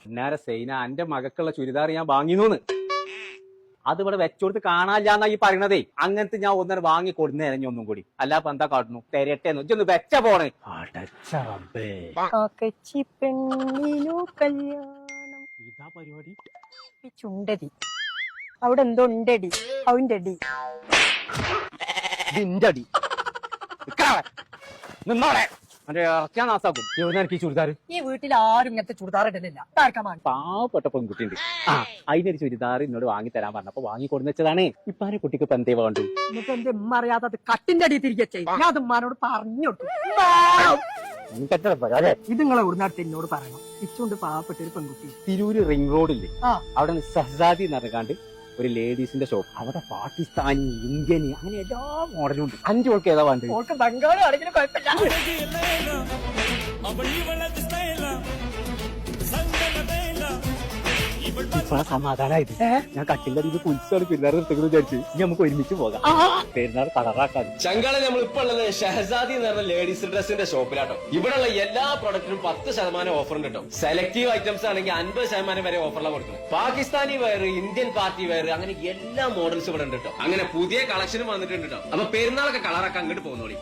പിന്നാരെ സൈന എന്റെ മകക്കുള്ള ചുരിദാർ ഞാൻ വാങ്ങിനൂന്ന് അത് ഇവിടെ വെച്ചോടുത്ത് കാണാനില്ലാന്നാ ഈ പറയണതേ. അങ്ങനത്തെ ഞാൻ ഒന്നര വാങ്ങി കൊടുന്നേ ഒന്നും കൂടി അല്ലാപ്പ എന്താ കാട്ടുന്നു തെരട്ടെന്ന് ഇതൊന്ന് വെച്ച പോണേ. ഇതാ പരിപാടി ചുണ്ടടി അവിടെ എന്തോ ഉണ്ടടി അവന്റെ അടി ഇതിന്റെ നിന്നോടെ ഇറക്കാൻ നാസാക്കും. എവിടുന്ന ചുരിദാർ ഈ വീട്ടിൽ ആരും ഇങ്ങനത്തെ ചുരിദാർ ഇടലില്ല. പാവപ്പെട്ട പെൺകുട്ടിയുണ്ട്. ആ അതിനൊരു ചുരിദാർ എന്നോട് വാങ്ങി തരാൻ പറഞ്ഞപ്പോ വാങ്ങി കൊടുന്ന് വെച്ചതാണ്. ഇപ്പാരെ കുട്ടിക്ക് ഇപ്പൊ എന്തേ വേണ്ടു? എന്നിട്ട് എന്റെ ഉമ്മ അറിയാതെ കട്ടിന്റെ അടി തിരികെ ചെയ്യും. ഞാൻ അത് ഉമ്മാനോട് പറഞ്ഞു കൊടുത്തു. ഇത് നിങ്ങളെ ഉടനാട്ട് എന്നോട് പറയണം. ഇച്ചുകൊണ്ട് പാവപ്പെട്ട ഒരു പെൺകുട്ടി തിരൂര് റിംഗ് റോഡില്ലേ അവിടെ സഹസാദി നടക്കാണ്ട് ഒരു ലേഡീസിന്റെ ഷോപ്പ്. അവിടെ പാകിസ്ഥാനി ഇന്ത്യന് അങ്ങനെ എല്ലാ മോഡലും ഉണ്ട്. 5 ഓൾക്ക് ഏതാ വേണ്ടത്? ഓൾക്ക് ബംഗാളി ആണെങ്കിലും കുഴപ്പമില്ല. സമാധാനായത് ഞാൻ കട്ടിന്റെ അടിയിൽ കുളിച്ചാണ് പെരുന്നാൾ നിർത്തുന്നത് വിചാരിച്ചു. ഇനി നമുക്ക് ഒരുമിച്ച് പോകാം പെരുന്നാൾ കളറാക്കാൻ. ചങ്കാളെ നമ്മൾ ഇപ്പൊ ഉള്ളത് ഷഹസാദി എന്ന് പറഞ്ഞ ലേഡീസ് ഡ്രസ്സിന്റെ ഷോപ്പിലാട്ടോ. ഇവിടെയുള്ള എല്ലാ പ്രൊഡക്റ്റിനും 10% ഓഫർ ഉണ്ട് കേട്ടോ. സെലക്ടീവ് ഐറ്റംസ് ആണെങ്കിൽ 50% വരെ ഓഫറിലാണ് കൊടുക്കുന്നത്. Pakistani wear, Indian party wear, അങ്ങനെ എല്ലാ മോഡൽസും ഇവിടെ ഉണ്ട് കേട്ടോ. അങ്ങനെ പുതിയ കളക്ഷനും വന്നിട്ടുണ്ട് കേട്ടോ. അപ്പൊ പെരുന്നാളൊക്കെ കളറാക്കാൻ അങ്ങോട്ട് പോകുന്നോളി.